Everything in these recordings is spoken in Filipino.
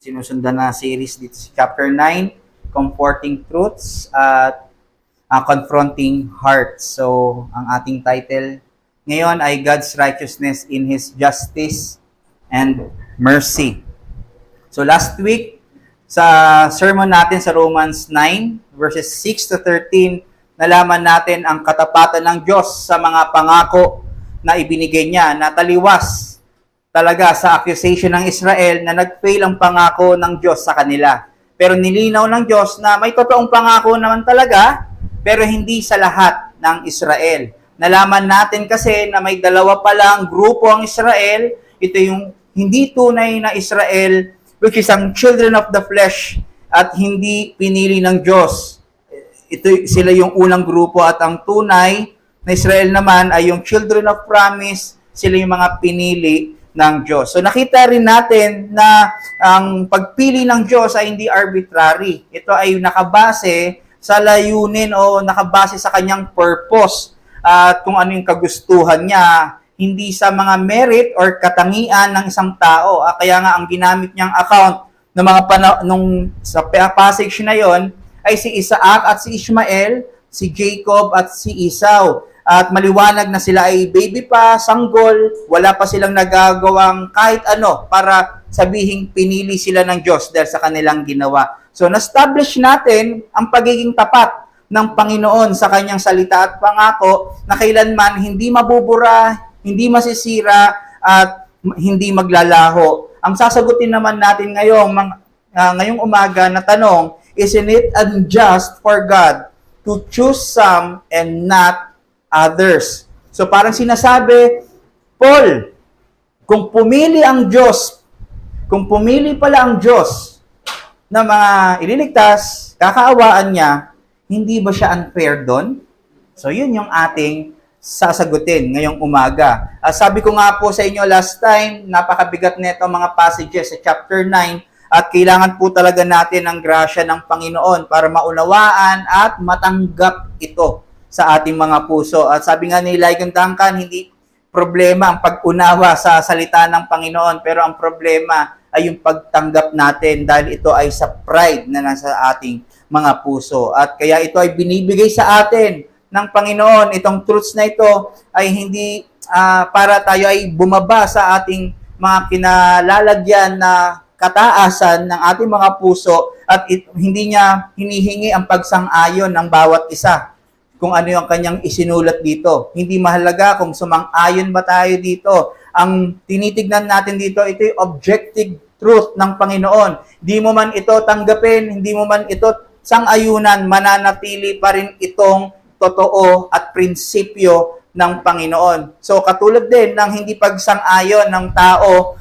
sinusundan na series dito sa chapter 9, Comforting Truths at Confronting Hearts. So, ang ating title ngayon ay God's Righteousness in His Justice and Mercy. So, last week, sa sermon natin sa Romans 9, verses 6 to 13, nalaman natin ang katapatan ng Diyos sa mga pangako na ibinigay niya, na taliwas talaga sa accusation ng Israel na nag-fail ang pangako ng Diyos sa kanila. Pero nilinaw ng Diyos na may totoong pangako naman talaga, pero hindi sa lahat ng Israel. Nalaman natin kasi na may dalawa palang grupo ang Israel. Ito yung hindi tunay na Israel, which is ang children of the flesh at hindi pinili ng Diyos. Ito sila yung unang grupo, at ang tunay na Israel naman ay yung children of promise, sila yung mga pinili ng Diyos. So nakita rin natin na ang pagpili ng Diyos ay hindi arbitrary. Ito ay nakabase sa layunin o nakabase sa kanyang purpose at kung ano yung kagustuhan niya, hindi sa mga merit or katangian ng isang tao. Kaya nga ang ginamit niyang account ng mga sa passage na yon ay si Isaac at si Ishmael, si Jacob at si Esau. At maliwanag na sila ay baby pa, sanggol, wala pa silang nagagawang kahit ano para sabihing pinili sila ng Diyos dahil sa kanilang ginawa. So, na-establish natin ang pagiging tapat ng Panginoon sa kanyang salita at pangako na kailanman hindi mabubura, hindi masisira, at hindi maglalaho. Ang sasagutin naman natin ngayong umaga na tanong, isn't it unjust for God to choose some and not others? So parang sinasabi, Paul, kung pumili pala ang Diyos na mga ililigtas, kakaawaan niya, hindi ba siya unfair doon? So yun yung ating sasagutin ngayong umaga. Sabi ko nga po sa inyo last time, napakabigat nito mga passages sa chapter 9 at kailangan po talaga natin ang grasya ng Panginoon para maunawaan at matanggap ito sa ating mga puso. At sabi nga ni Ligon Duncan, hindi problema ang pag-unawa sa salita ng Panginoon, pero ang problema ay yung pagtanggap natin dahil ito ay sa pride na nasa ating mga puso. At kaya ito ay binibigay sa atin ng Panginoon. Itong truths na ito ay hindi para tayo ay bumaba sa ating mga kinalalagyan na kataasan ng ating mga puso at hindi niya hinihingi ang pagsang-ayon ng bawat isa kung ano yung kanyang isinulat dito. Hindi mahalaga kung sumang-ayon ba tayo dito. Ang tinitignan natin dito, ito yung objective truth ng Panginoon. Hindi mo man ito tanggapin, hindi mo man ito sang-ayunan, mananatili pa rin itong totoo at prinsipyo ng Panginoon. So katulad din ng hindi pagsang-ayon ng tao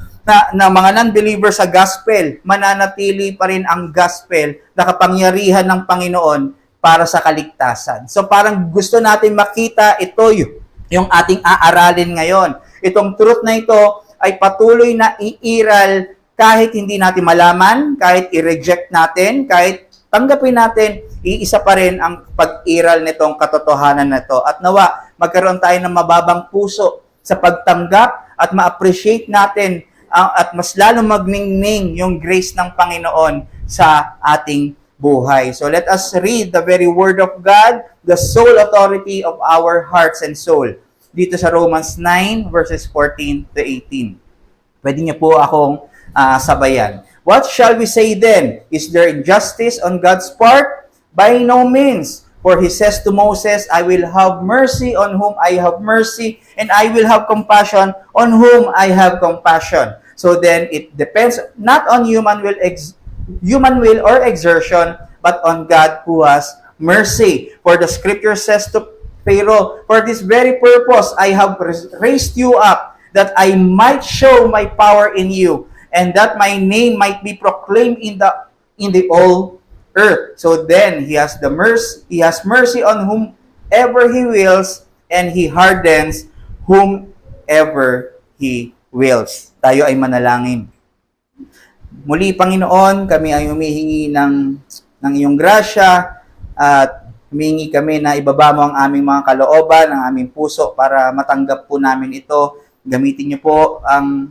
na mga non-believer sa gospel, mananatili pa rin ang gospel na kapangyarihan ng Panginoon para sa kaligtasan. So parang gusto natin makita ito yung ating aaralin ngayon. Itong truth na ito ay patuloy na iiral kahit hindi natin malaman, kahit i-reject natin, kahit tanggapin natin, iisa pa rin ang pag-iral nitong katotohanan na ito. At nawa, magkaroon tayo ng mababang puso sa pagtanggap at ma-appreciate natin at mas lalong magningning yung grace ng Panginoon sa ating buhay. So let us read the very word of God, the sole authority of our hearts and soul. Dito sa Romans 9 verses 14 to 18. Pwede niyo po akong sabayan. What shall we say then? Is there injustice on God's part? By no means. For he says to Moses, I will have mercy on whom I have mercy, and I will have compassion on whom I have compassion. So then it depends not on human will or exertion, but on God who has mercy. For the scripture says to Pharaoh, for this very purpose I have raised you up, that I might show my power in you, and that my name might be proclaimed in the whole earth. So then he has mercy on whomever he wills, and he hardens whomever he wills. Tayo ay manalangin. Muli, Panginoon, kami ay humihingi ng iyong grasya at humihingi kami na ibaba mo ang aming mga kalooban, ang aming puso para matanggap po namin ito. Gamitin niyo po ang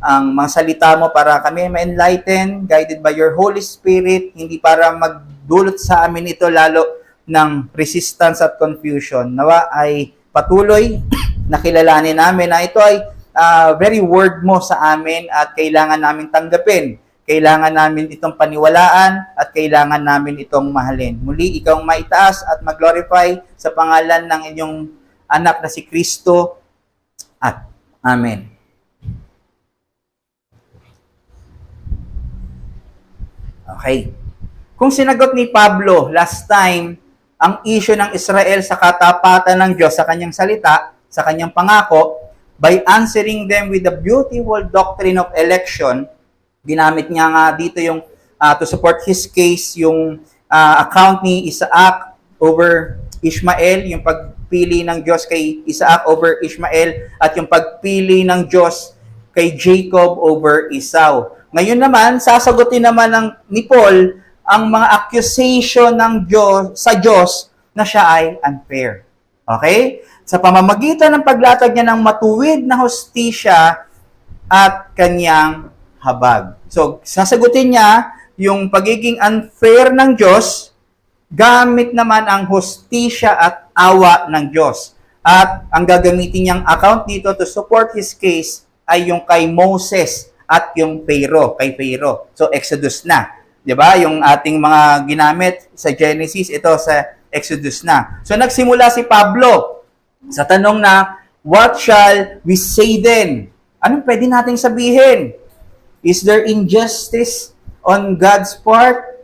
ang mga salita mo para kami ma-enlighten, guided by your Holy Spirit, hindi para magdulot sa amin ito lalo ng resistance at confusion. Nawa ay patuloy na kilalanin namin na ito ay very word mo sa amin at kailangan namin tanggapin. Kailangan namin itong paniwalaan at kailangan namin itong mahalin. Muli, ikaw maitaas at mag-glorify sa pangalan ng inyong anak na si Kristo. At Amen. Okay. Kung sinagot ni Pablo last time ang issue ng Israel sa katapatan ng Diyos sa kanyang salita, sa kanyang pangako, by answering them with the beautiful doctrine of election, ginamit niya nga dito yung to support his case, yung account ni Isaac over Ishmael, yung pagpili ng Diyos kay Isaac over Ishmael, at yung pagpili ng Diyos kay Jacob over Esau. Ngayon naman, sasagutin naman ni Paul ang mga accusation ng Diyos sa Diyos na siya ay unfair. Okay? Sa pamamagitan ng paglatag niya ng matuwid na hustisya at kanyang habag. So, sasagutin niya yung pagiging unfair ng Diyos gamit naman ang hustisya at awa ng Diyos. At ang gagamitin niyang account dito to support his case ay yung kay Moses at yung Pharaoh, kay Pharaoh. So, Exodus na. 'Di ba? Yung ating mga ginamit sa Genesis, ito sa Exodus na. So, nagsimula si Pablo sa tanong na, what shall we say then? Anong pwede nating sabihin? Is there injustice on God's part?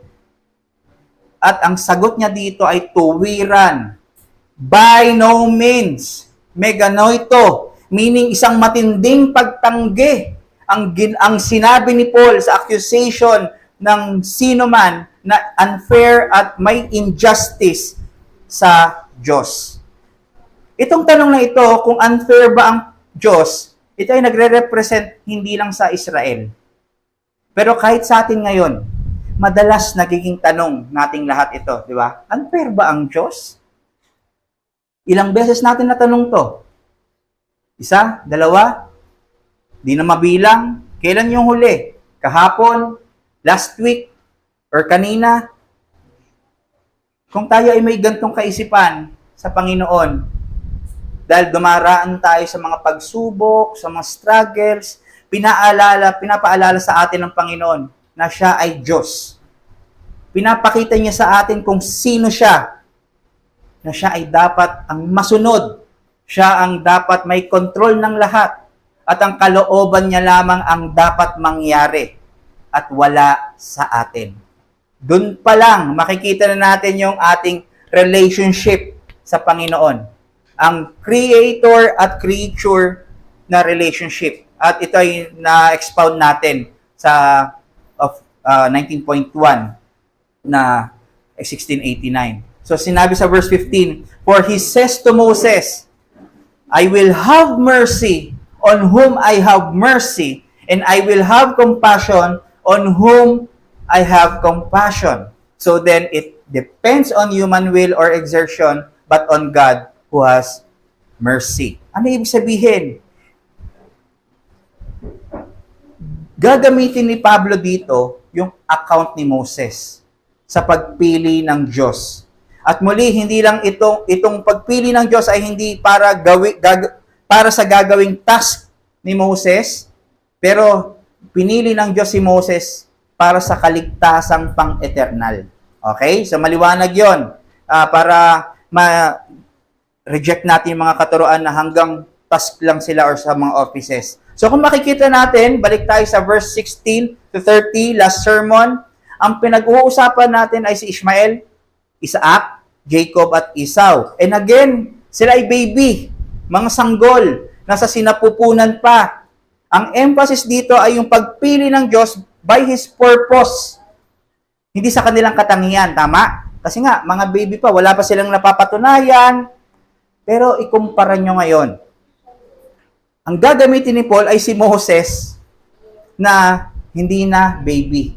At ang sagot niya dito ay tuwiran. By no means. Meganoito. Meaning isang matinding pagtanggi ang sinabi ni Paul sa accusation ng sino man na unfair at may injustice sa Diyos. Itong tanong na ito, kung unfair ba ang Diyos, ito ay nagre-represent hindi lang sa Israel. Pero kahit sa atin ngayon, madalas nagiging tanong nating lahat ito, di ba? Unfair ba ang Diyos? Ilang beses natin natanong to? Isa? Dalawa? Di na mabilang. Kailan yung huli? Kahapon? Last week? Or kanina? Kung tayo ay may gantong kaisipan sa Panginoon, dahil dumaraan tayo sa mga pagsubok, sa mga struggles, pinapaalala sa atin ng Panginoon na siya ay Diyos. Pinapakita niya sa atin kung sino siya, na siya ay dapat ang masunod. Siya ang dapat may control ng lahat. At ang kalooban niya lamang ang dapat mangyari at wala sa atin. Doon pa lang, makikita na natin yung ating relationship sa Panginoon. Ang creator at creature na relationship. At ito ay na-expound natin sa 19.1 na 1689. So sinabi sa verse 15, for he says to Moses, I will have mercy on whom I have mercy, and I will have compassion on whom I have compassion. So then it depends on human will or exertion, but on God who has mercy. Ano ibig sabihin? Gagamitin ni Pablo dito yung account ni Moses sa pagpili ng Diyos. At muli, hindi lang itong pagpili ng Diyos ay hindi para sa gagawing task ni Moses, pero pinili ng Diyos si Moses para sa kaligtasang pang-eternal. Okay? So maliwanag yon para ma-reject natin yung mga katuroan na hanggang task lang sila or sa mga offices. So kung makikita natin, balik tayo sa verse 16 to 30, last sermon, ang pinag-uusapan natin ay si Ishmael, Isaac, Jacob at Esau. And again, sila ay baby, mga sanggol, nasa sinapupunan pa. Ang emphasis dito ay yung pagpili ng Diyos by His purpose. Hindi sa kanilang katangian, tama? Kasi nga, mga baby pa, wala pa silang napapatunayan. Pero ikumpara nyo ngayon. Ang gagamitin ni Paul ay si Moses na hindi na baby.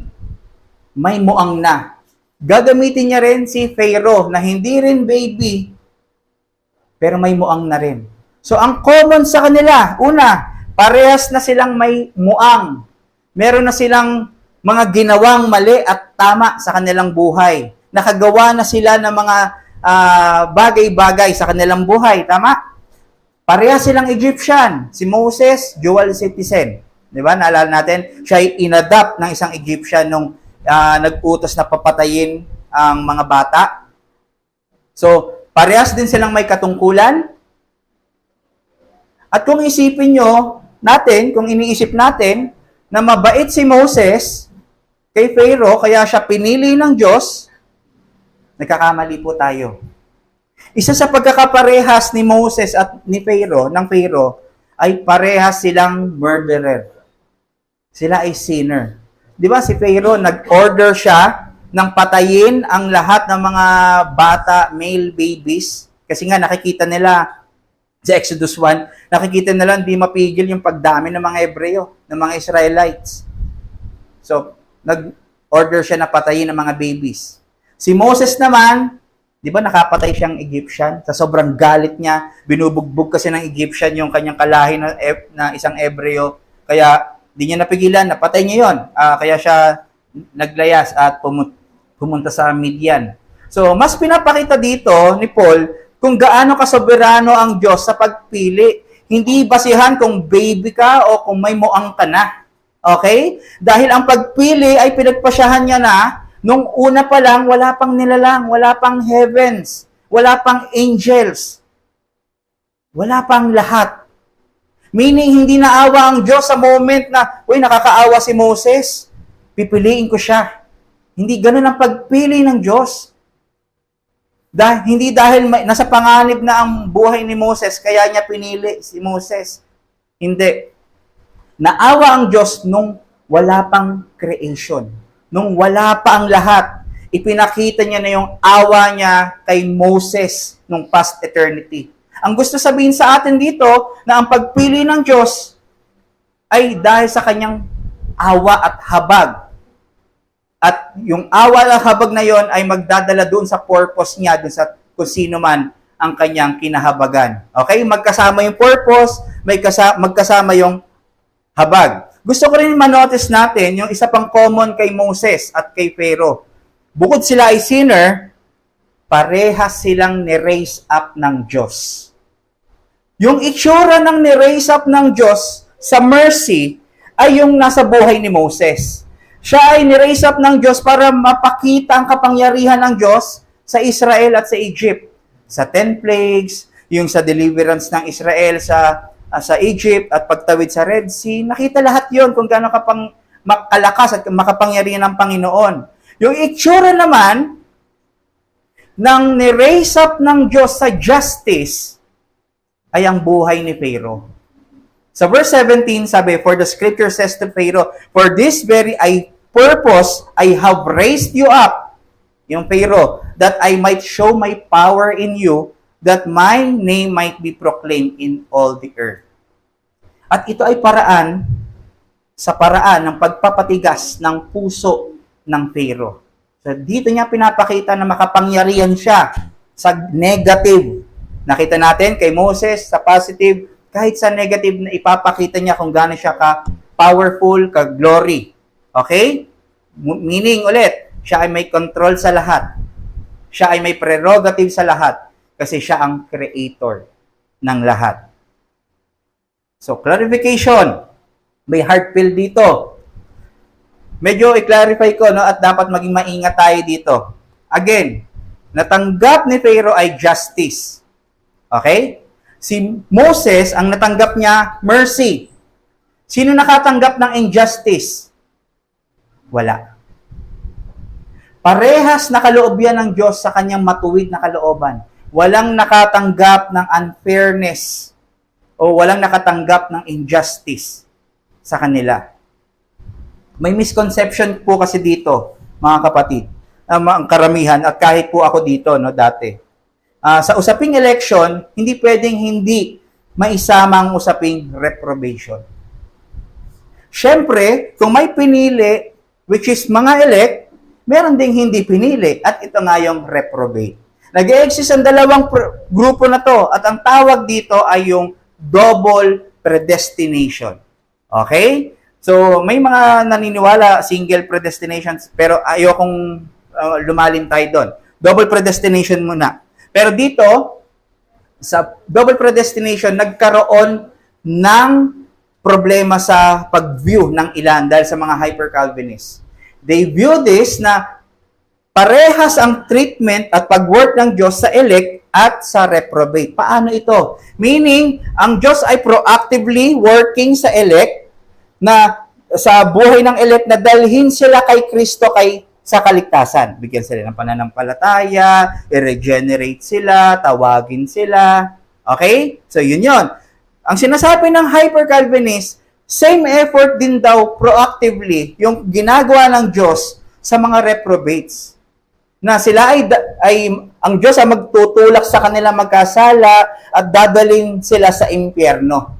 May muang na. Gagamitin niya rin si Pharaoh na hindi rin baby, pero may muang na rin. So, ang common sa kanila, una, Parehas na silang may muang. Meron na silang mga ginawang mali at tama sa kanilang buhay. Nakagawa na sila ng mga bagay-bagay sa kanilang buhay. Tama? Parehas silang Egyptian. Si Moses, dual citizen. Di ba? Naalala natin, siya ay inadapt ng isang Egyptian nung nag-utos na papatayin ang mga bata. So, parehas din silang may katungkulan. At kung isipin nyo natin, kung iniisip natin, na mabait si Moses kay Pharaoh, kaya siya pinili ng Diyos, nagkakamali po tayo. Isa sa pagkakaparehas ni Moses at ni Pharaoh, ng Pharaoh, ay parehas silang murderer. Sila ay sinner. Di ba si Pharaoh, nag-order siya ng patayin ang lahat ng mga bata, male babies. Kasi nga nakikita nila sa Exodus 1, nakikita nila hindi mapigil yung pagdami ng mga Hebreo, ng mga Israelites. So, nag-order siya na patayin ng mga babies. Si Moses naman, di ba nakapatay siyang Egyptian? Sa sobrang galit niya, binubugbog kasi ng Egyptian yung kanyang kalahi na isang Hebreo. Kaya, di niya napigilan, napatay niya yun. Kaya siya naglayas at pumunta sa Midian. So, mas pinapakita dito ni Paul kung gaano kasoberano ang Diyos sa pagpili. Hindi basihan kung baby ka o kung may muang ka na. Okay? Dahil ang pagpili ay pinagpasyahan niya na nung una pa lang, wala pang nilalang, wala pang heavens, wala pang angels, wala pang lahat. Meaning, hindi naawa ang Diyos sa moment na, uy, nakakaawa si Moses, pipiliin ko siya. Hindi ganun ang pagpili ng Diyos. Hindi dahil nasa panganib na ang buhay ni Moses, kaya niya pinili si Moses. Hindi. Naawa ang Diyos nung wala pang creation. Nung wala pa ang lahat. Ipinakita niya na yung awa niya kay Moses nung past eternity. Ang gusto sabihin sa atin dito, na ang pagpili ng Diyos ay dahil sa kanyang awa at habag. At yung awa at habag na yon ay magdadala doon sa purpose niya, doon sa kung sino man ang kanyang kinahabagan. Okay? Magkasama yung purpose, magkasama yung habag. Gusto ko rin manotice natin yung isa pang common kay Moses at kay Pharaoh. Bukod sila ay sinner, parehas silang ni-raise up ng Diyos. Yung itsura ng ni-raise up ng Diyos sa mercy ay yung nasa buhay ni Moses. Siya ay ni-raise up ng Diyos para mapakita ang kapangyarihan ng Diyos sa Israel at sa Egypt. Sa 10 plagues, yung sa deliverance ng Israel sa Egypt at pagtawid sa Red Sea, nakita lahat yon kung gaano makalakas at makapangyarihan ng Panginoon. Yung itsura naman ng ni-raise up ng Diyos sa justice ay ang buhay ni Pharaoh. Sa verse 17, sabi, for the scripture says to Pharaoh, for this very purpose I have raised you up, yung Pharaoh, that I might show my power in you, that my name might be proclaimed in all the earth. At ito ay paraan ng pagpapatigas ng puso ng Pharaoh. So dito niya pinapakita na makapangyarihan siya sa negative. Nakita natin kay Moses sa positive, kahit sa negative na ipapakita niya kung gaano siya ka-powerful, ka-glory. Okay? Meaning ulit, siya ay may control sa lahat. Siya ay may prerogative sa lahat kasi siya ang creator ng lahat. So, clarification. May heart pill dito. Medyo i-clarify ko, no, at dapat maging maingat tayo dito. Again, natanggap ni Pharaoh ay justice. Okay? Si Moses, ang natanggap niya, mercy. Sino nakatanggap ng injustice? Wala. Parehas na kaloob yan ng Diyos sa kanyang matuwid na kalooban. Walang nakatanggap ng unfairness o walang nakatanggap ng injustice sa kanila. May misconception po kasi dito, mga kapatid, ang karamihan, at kahit po ako dito, no, dati. Sa usaping election, hindi pwedeng hindi maisama ang usaping reprobation. Siyempre, kung may pinili, which is mga elect, meron ding hindi pinili, at ito nga yung reprobate. Nag-exist ang dalawang grupo na to, at ang tawag dito ay yung double predestination. Okay? So, may mga naniniwala single predestination, pero ayokong lumalim tayo doon. Double predestination muna. Pero dito, sa double predestination, nagkaroon ng problema sa pag-view ng ilan dahil sa mga hyper-Calvinists. They view this na parehas ang treatment at pag-work ng Diyos sa elect at sa reprobate. Paano ito? Meaning, ang Diyos ay proactively working sa elect na sa buhay ng elect na dalhin sila kay Kristo sa kaligtasan. Bigyan sila ng pananampalataya, i-regenerate sila, tawagin sila. Okay? So, yun yun. Ang sinasabi ng hyper-Calvinist, same effort din daw proactively yung ginagawa ng Diyos sa mga reprobates. Na sila ang Diyos ay magtutulak sa kanila magkasala at dadaling sila sa impyerno.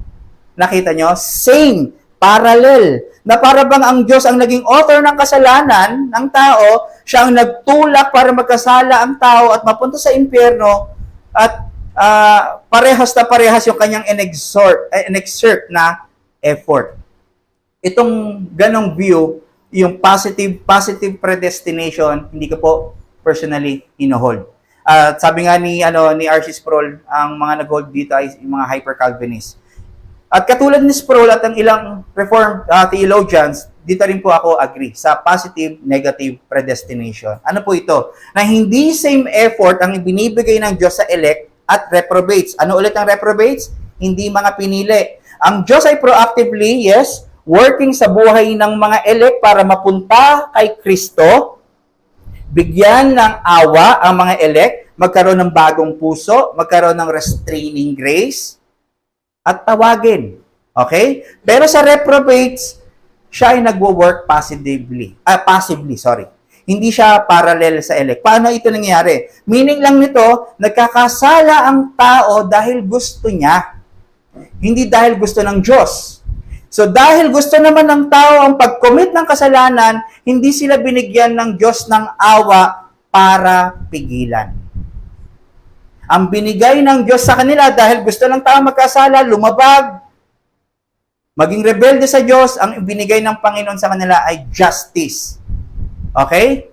Nakita nyo? Same, parallel. Na para bang ang Diyos ang naging author ng kasalanan ng tao, siya ang nagtulak para magkasala ang tao at mapunta sa impyerno at parehas na parehas yung kanyang in-exert na effort. Itong ganong view, yung positive predestination, hindi ko po personally inohold. Sabi nga ni R.C. Sproul, ang mga nag-hold dito ay yung mga hyper-Calvinists. At katulad ni Sproul at ang ilang Reformed theologians, dito rin po ako agree sa positive-negative predestination. Ano po ito? Na hindi same effort ang ibinibigay ng Diyos sa elect at reprobates. Ano ulit ang reprobates? Hindi mga pinili. Ang Diyos ay proactively, yes, working sa buhay ng mga elect para mapunta kay Kristo, bigyan ng awa ang mga elect, magkaroon ng bagong puso, magkaroon ng restraining grace, at tawagin. Okay? Pero sa reprobates, siya ay nagwo-work passively. Hindi siya parallel sa elect. Paano ito nangyayari? Meaning lang nito, nagkakasala ang tao dahil gusto niya. Hindi dahil gusto ng Diyos. So dahil gusto naman ng tao ang pag-commit ng kasalanan, hindi sila binigyan ng Diyos ng awa para pigilan. Ang binigay ng Diyos sa kanila dahil gusto ng tao magkasala, lumabag, maging rebelde sa Diyos, ang binigay ng Panginoon sa kanila ay justice. Okay?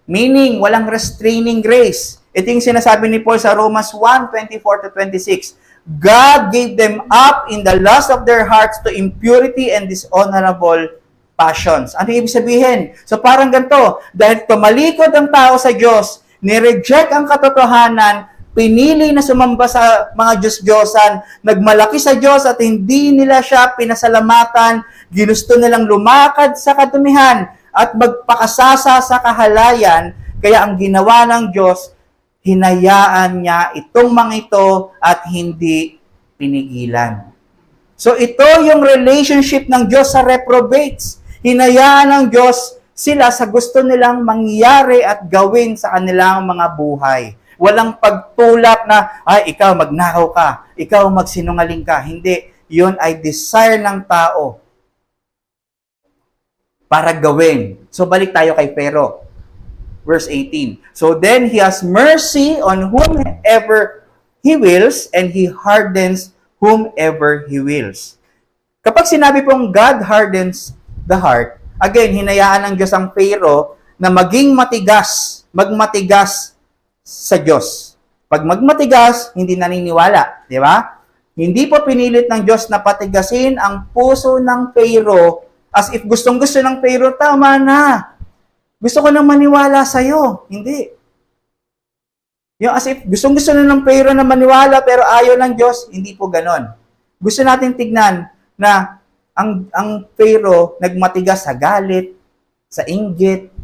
Meaning, walang restraining grace. Ito yung sinasabi ni Paul sa Romans 1:24-26. God gave them up in the lust of their hearts to impurity and dishonorable passions. Ano ibig sabihin? So parang ganito, dahil tumalikod ang tao sa Diyos, nireject ang katotohanan, pinili na sumamba sa mga Diyos-Diyosan, nagmalaki sa Diyos at hindi nila siya pinasalamatan, ginusto nilang lumakad sa kadumihan at magpakasasa sa kahalayan, kaya ang ginawa ng Diyos, hinayaan niya itong mga ito at hindi pinigilan. So ito yung relationship ng Diyos sa reprobates. Hinayaan ng Diyos sila sa gusto nilang mangyari at gawin sa kanilang mga buhay. Walang pagtulak na, ikaw magnakaw ka, ikaw magsinungaling ka. Hindi. Yun ay desire ng tao para gawin. So balik tayo kay Pero. Verse 18. So then he has mercy on whomever he wills and he hardens whomever he wills. Kapag sinabi pong God hardens the heart, again, hinayaan ng Diyos ang Pero na maging magmatigas sa Diyos. Pag magmatigas, hindi naniniwala. Di ba? Hindi po pinilit ng Diyos na patigasin ang puso ng Pero as if gustong-gusto ng Pero, tama na. Gusto ko nang maniwala sa'yo. Hindi. Yung as if gustong-gusto na ng Pero na maniwala pero ayaw ng Diyos, hindi po ganon. Gusto natin tignan na ang Pero nagmatigas sa galit, sa inggit,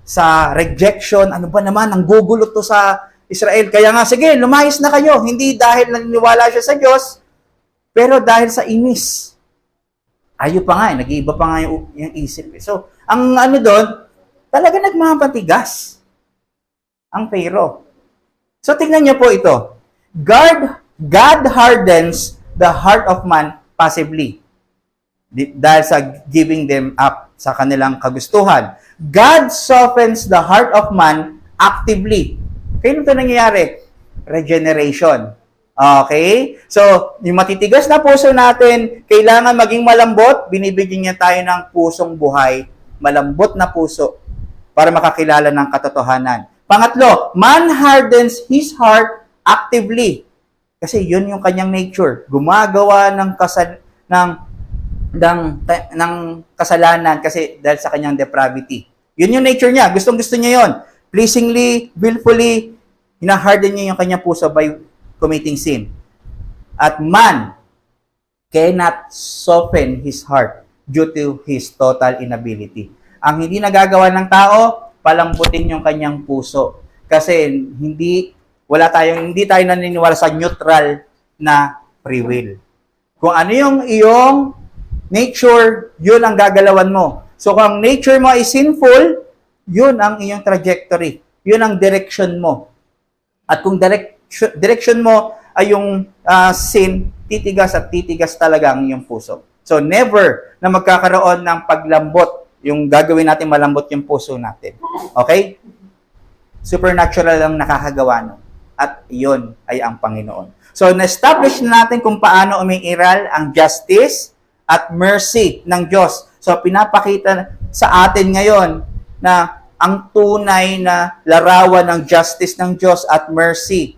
sa rejection, ano ba naman, ang gugulo to sa Israel. Kaya nga, sige, lumayas na kayo. Hindi dahil naniniwala siya sa Diyos, pero dahil sa inis. Ayaw pa nga, nag-iiba pa nga yung isip. So, ang doon, talaga nagmamatigas ang Pero. So, tingnan niyo po ito. God hardens the heart of man passively. Dahil sa giving them up sa kanilang kagustuhan. God softens the heart of man actively. Kailan ito nangyayari? Regeneration. Okay? So, yung matitigas na puso natin, kailangan maging malambot. Binibigyan niya tayo ng pusong buhay, malambot na puso para makakilala ng katotohanan. Pangatlo, man hardens his heart actively. Kasi yun yung kanyang nature. Gumagawa ng kasalanan kasi dahil sa kanyang depravity. Yun yung nature niya. Gustong-gusto niya yun. Pleasingly, willfully, hinaharden niya yung kanyang puso by committing sin. At man cannot soften his heart due to his total inability. Ang hindi nagagawa ng tao, palambutin yung kanyang puso. Kasi hindi tayo naniniwala sa neutral na free will. Kung ano yung iyong nature, yun ang gagalawan mo. So kung ang nature mo ay sinful, yun ang iyong trajectory. Yun ang direction mo. At kung direction mo ay yung sin, titigas at titigas talaga ang iyong puso. So never na magkakaroon ng paglambot, yung gagawin natin malambot yung puso natin. Okay? Supernatural lang nakakagawa nun. At yun ay ang Panginoon. So na-establish na natin kung paano umiiral ang justice at mercy ng Diyos. So pinapakita sa atin ngayon na ang tunay na larawan ng justice ng Diyos at mercy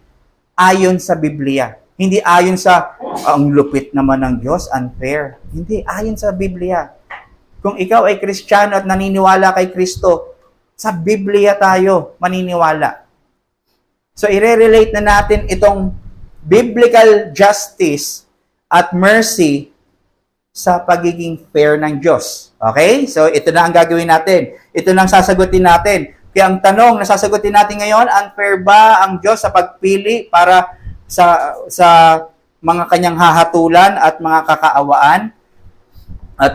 ayon sa Biblia. Hindi ayon sa, ang lupit naman ng Diyos, unfair. Hindi, ayon sa Biblia. Kung ikaw ay Kristiyano at naniniwala kay Kristo, sa Biblia tayo maniniwala. So, i-relate na natin itong biblical justice at mercy sa pagiging fair ng Diyos. Okay? So, ito na ang gagawin natin. Ito na ang sasagutin natin. Kaya ang tanong na sasagutin natin ngayon, unfair ba ang Diyos sa pagpili para sa mga kanyang hahatulan at mga kakaawaan? At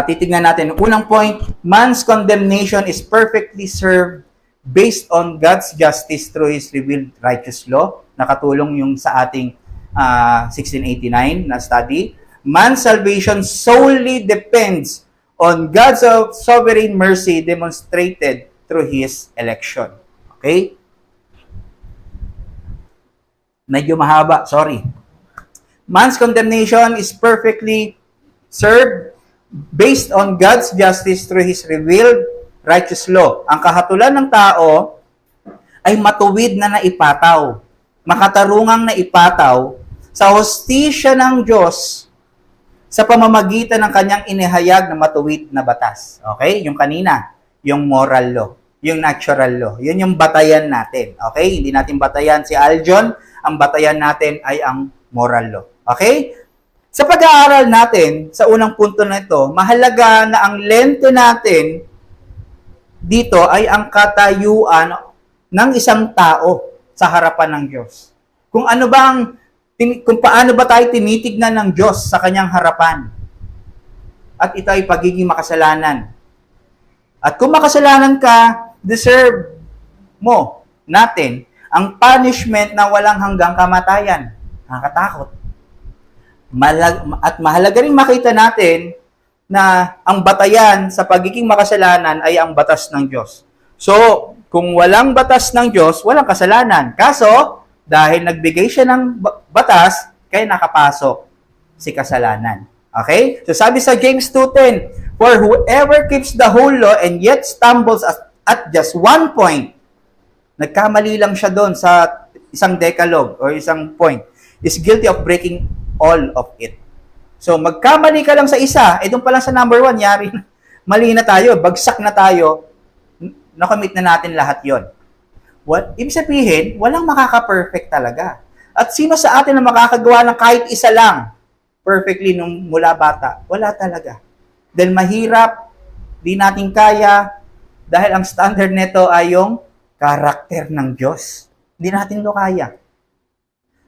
titignan natin. Unang point, man's condemnation is perfectly served based on God's justice through His revealed righteous law. Nakatulong yung sa ating 1689 na study. Man's salvation solely depends on God's sovereign mercy demonstrated through His election. Okay? Medyo mahaba, sorry. Man's condemnation is perfectly served based on God's justice through His revealed righteous law. Ang kahatulan ng tao ay matuwid na naipataw, makatarungang naipataw sa hustisya ng Diyos sa pamamagitan ng kanyang inihayag na matuwid na batas. Okay? Yung kanina, yung moral law, yung natural law. Yun yung batayan natin. Okay? Hindi natin batayan si Aljon. Ang batayan natin ay ang moral law. Okay? Sa pag-aaral natin, sa unang punto na ito, mahalaga na ang lente natin dito ay ang katayuan ng isang tao sa harapan ng Diyos. Kung paano ba tayo tinitignan ng Diyos sa kanyang harapan. At ito ay pagiging makasalanan. At kung makasalanan ka, deserve mo natin ang punishment na walang hanggang kamatayan. Nakakatakot. At mahalaga rin makita natin na ang batayan sa pagiging makasalanan ay ang batas ng Diyos. So, kung walang batas ng Diyos, walang kasalanan. Kaso, dahil nagbigay siya ng batas, kaya nakapasok si kasalanan. Okay? So, sabi sa James 2:10, for whoever keeps the whole law and yet stumbles at just one point, nagkamali lang siya doon sa isang decalogue or isang point, is guilty of breaking all of it. So, magkamali ka lang sa isa, doon pa lang sa number 1, yari, mali na tayo, bagsak na tayo, nakomit na natin lahat yon. Ibig sabihin, walang makaka-perfect talaga. At sino sa atin na makakagawa ng kahit isa lang perfectly nung mula bata? Wala talaga. Dahil mahirap, di natin kaya, dahil ang standard nito ay yung karakter ng Diyos. Hindi natin ito kaya.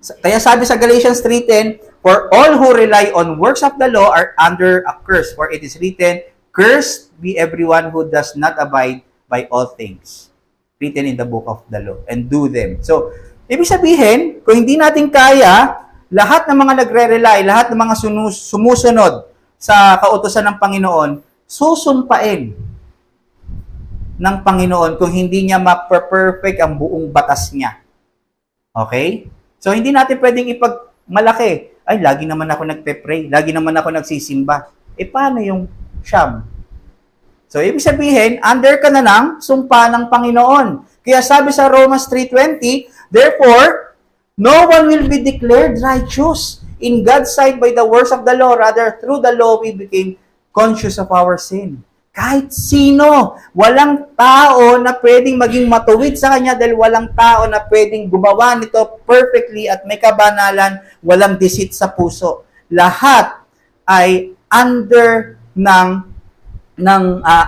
Kaya sabi sa Galatians 3:10, for all who rely on works of the law are under a curse, for it is written, cursed be everyone who does not abide by all things written in the book of the law and do them. So, ibig sabihin, kung hindi natin kaya, lahat ng mga nagre-rely, lahat ng mga sumusunod sa kautusan ng Panginoon, susumpain ng Panginoon kung hindi niya ma-perfect ang buong batas niya. Okay? So, hindi natin pwedeng ipagmalaki. Ay, lagi naman ako nagpe-pray. Lagi naman ako nagsisimba. Paano yung siyam? So, ibig sabihin, under ka na ng sumpa ng Panginoon. Kaya sabi sa Romans 3:20, therefore, no one will be declared righteous in God's sight by the works of the law. Rather, through the law, we became conscious of our sin. Kahit sino, walang tao na pwedeng maging matuwid sa Kanya dahil walang tao na pwedeng gumawa nito perfectly at may kabanalan, walang deceit sa puso. Lahat ay under ng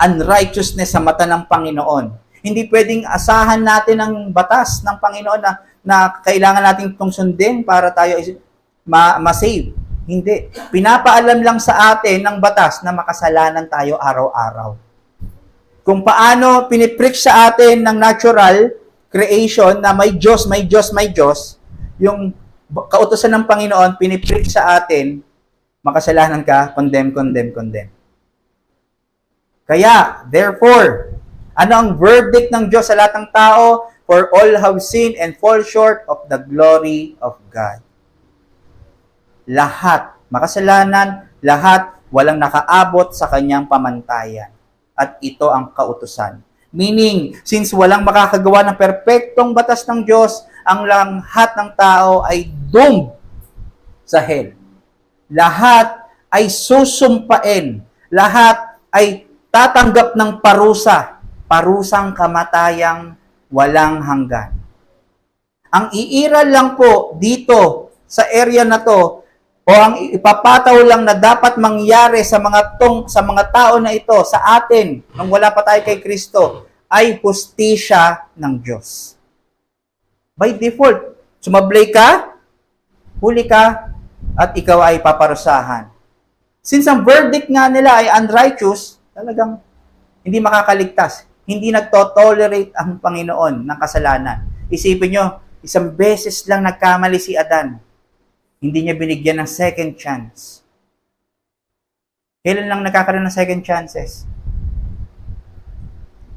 unrighteousness sa mata ng Panginoon. Hindi pwedeng asahan natin ang batas ng Panginoon na kailangan natin itong sundin para tayo ma-save. Hindi. Pinapaalam lang sa atin ng batas na makasalanan tayo araw-araw. Kung paano pinipreach sa atin ng natural creation na may Diyos, may Diyos, may Diyos, yung kautusan ng Panginoon, pinipreach sa atin, makasalanan ka, condemn, condemn, condemn. Kaya, therefore, ano ang verdict ng Diyos sa lahat ng tao? For all have sinned and fall short of the glory of God. Lahat, makasalanan, lahat, walang nakaabot sa kanyang pamantayan. At ito ang kautusan. Meaning, since walang makakagawa ng perpektong batas ng Diyos, ang lahat ng tao ay doomed sa hell. Lahat ay susumpain. Lahat ay tatanggap ng parusa. Parusang kamatayang walang hanggan. Ang iiral lang po dito sa area na to, o ang ipapataw lang na dapat mangyari sa mga tao na ito, sa atin, nung wala pa tayo kay Kristo, ay hustisya ng Diyos. By default, sumablay ka, huli ka, at ikaw ay paparusahan. Since ang verdict nga nila ay unrighteous, talagang hindi makakaligtas. Hindi nagtotolerate ang Panginoon ng kasalanan. Isipin nyo, isang beses lang nagkamali si Adan. Hindi niya binigyan ng second chance. Kailan lang nagkakaroon ng second chances?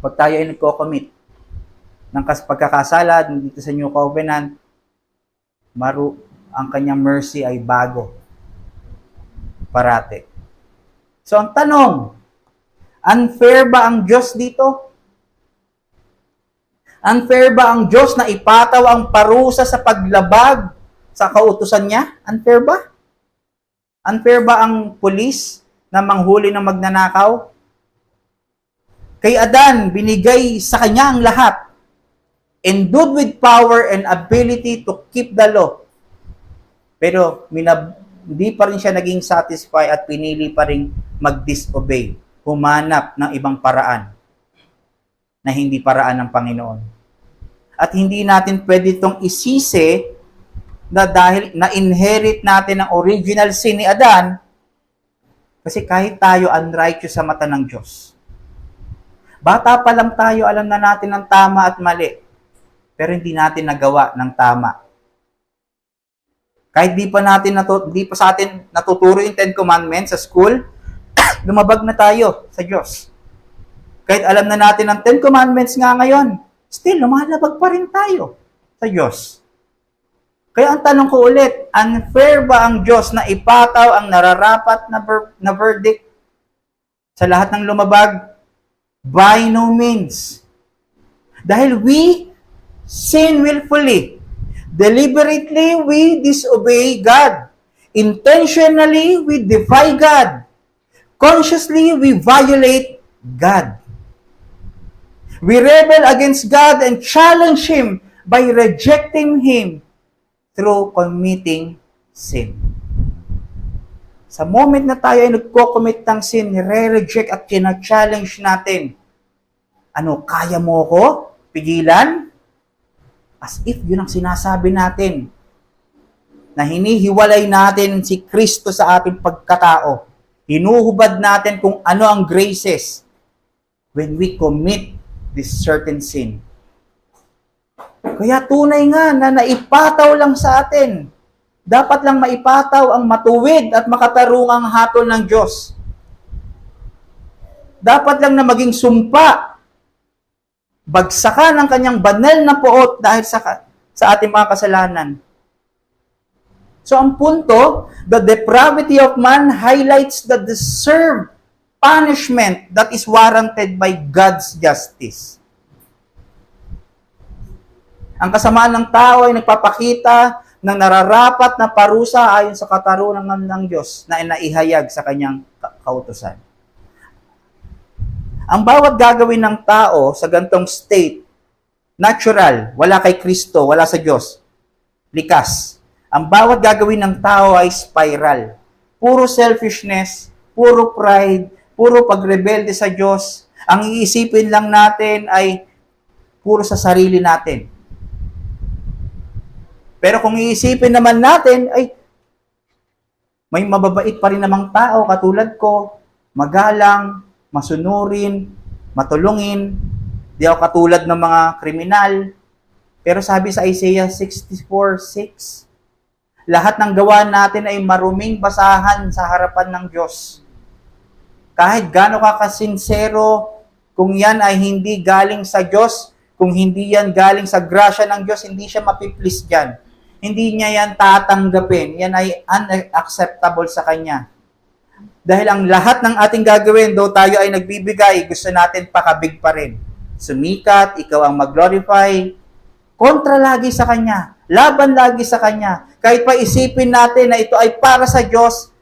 Pag tayo ay nagko-commit ng pagkakasala dito sa New Covenant, ang kanyang mercy ay bago. Parate. So ang tanong, unfair ba ang Diyos dito? Unfair ba ang Diyos na ipataw ang parusa sa paglabag sa kautusan niya? Unfair ba? Unfair ba ang pulis na manghuli ng magnanakaw? Kay Adan, binigay sa kanya ang lahat. Endued with power and ability to keep the law. Pero hindi pa rin siya naging satisfied at pinili pa rin mag-disobey. Humanap ng ibang paraan na hindi paraan ng Panginoon. At hindi natin pwede itong isisi na dahil na-inherit natin ang original sin ni Adan, kasi kahit tayo unrighteous sa mata ng Diyos. Bata pa lang tayo, alam na natin ang tama at mali, pero hindi natin nagawa ng tama. Kahit di pa sa atin natuturo yung Ten Commandments sa school, lumabag na tayo sa Diyos. Kahit alam na natin ang Ten Commandments nga ngayon, still, lumalabag pa rin tayo sa Diyos. Kaya ang tanong ko ulit, unfair ba ang Diyos na ipataw ang nararapat na verdict sa lahat ng lumabag? By no means. Dahil we sin willfully. Deliberately, we disobey God. Intentionally, we defy God. Consciously, we violate God. We rebel against God and challenge Him by rejecting Him through committing sin. Sa moment na tayo ay nagko-commit ng sin, nire-reject at kina-challenge natin. Ano, kaya mo ko? Pigilan? As if yun ang sinasabi natin. Na hinihiwalay natin si Kristo sa ating pagkatao. Hinuhubad natin kung ano ang graces when we commit this certain sin. Kaya tunay nga na naipataw lang sa atin. Dapat lang maipataw ang matuwid at makatarungang hatol ng Diyos. Dapat lang na maging sumpa. Bagsakan ang kanyang banal na puot dahil sa ating mga kasalanan. So ang punto, the depravity of man highlights the deserved punishment that is warranted by God's justice. Ang kasamaan ng tao ay nagpapakita ng nararapat na parusa ayon sa katarungan ng Diyos na inaihayag sa kanyang kautusan. Ang bawat gagawin ng tao sa gantong state, natural, wala kay Kristo, wala sa Diyos, likas. Ang bawat gagawin ng tao ay spiral. Puro selfishness, puro pride, puro pagrebelde sa Diyos. Ang iisipin lang natin ay puro sa sarili natin. Pero kung iisipin naman natin, ay may mababait pa rin namang tao katulad ko, magalang, masunurin, matulungin, di ako katulad ng mga kriminal. Pero sabi sa Isaiah 64:6, lahat ng gawa natin ay maruming basahan sa harapan ng Diyos. Kahit gaano ka kasinsero, kung yan ay hindi galing sa Diyos, kung hindi yan galing sa grasya ng Diyos, hindi siya mapiplis dyan. Hindi niya yan tatanggapin. Yan ay unacceptable sa Kanya. Dahil ang lahat ng ating gagawin, though tayo ay nagbibigay, gusto natin pakabig pa rin. Sumikat, ikaw ang mag-glorify, kontra lagi sa Kanya. Laban lagi sa Kanya. Kahit pa isipin natin na ito ay para sa Diyos,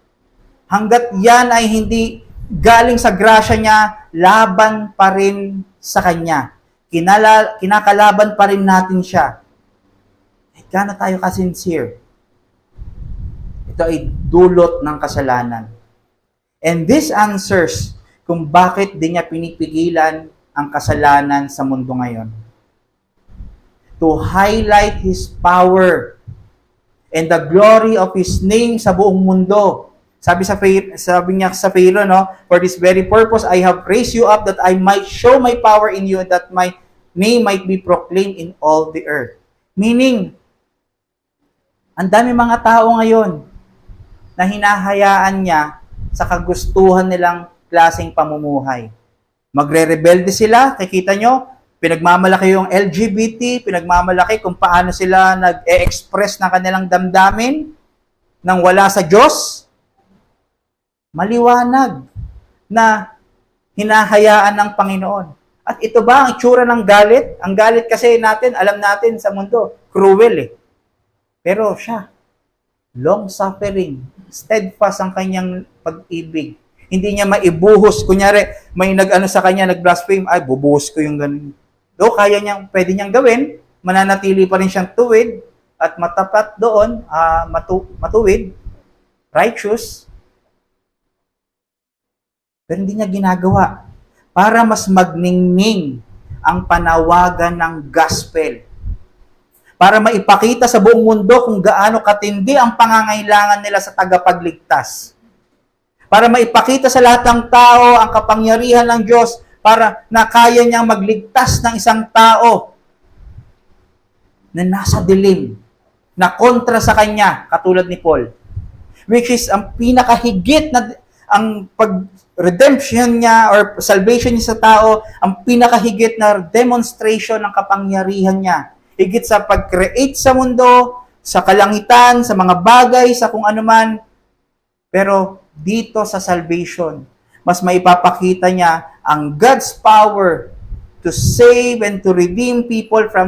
hanggat yan ay hindi galing sa grasya niya, laban pa rin sa Kanya. Kinakalaban pa rin natin siya. Gaano tayo ka-sincere? Ito ay dulot ng kasalanan. And this answers kung bakit di niya pinipigilan ang kasalanan sa mundo ngayon. To highlight His power and the glory of His name sa buong mundo. Sabi niya sa Pharaoh, no? For this very purpose, I have raised you up that I might show my power in you, that my name might be proclaimed in all the earth. Meaning, ang dami mga tao ngayon na hinahayaan niya sa kagustuhan nilang klaseng pamumuhay. Magre-rebelde sila, kikita nyo, pinagmamalaki yung LGBT, pinagmamalaki kung paano sila nag-e-express ng kanilang damdamin nang wala sa Diyos. Maliwanag na hinahayaan ng Panginoon. At ito ba ang itsura ng galit? Ang galit kasi natin, alam natin sa mundo, cruel eh. Pero siya, long-suffering, steadfast ang kanyang pag-ibig. Hindi niya maibuhos. Kunyari, may nag-ano sa kanya, nag-blaspheme, ay, bubuhos ko yung ganun. Do, pwede niyang gawin, mananatili pa rin siyang tuwid, at matapat doon, matuwid, righteous. Pero hindi niya ginagawa para mas magningning ang panawagan ng gospel. Para maipakita sa buong mundo kung gaano katindi ang pangangailangan nila sa tagapagligtas. Para maipakita sa lahat ng tao ang kapangyarihan ng Diyos para na kaya niyang magligtas ng isang tao na nasa dilim, na kontra sa kanya, katulad ni Paul. Which is ang pinakahigit na ang pag-redemption niya or salvation niya sa tao, ang pinakahigit na demonstration ng kapangyarihan niya. Higit sa pag-create sa mundo, sa kalangitan, sa mga bagay, sa kung ano man. Pero dito sa salvation, mas maipapakita niya ang God's power to save and to redeem people from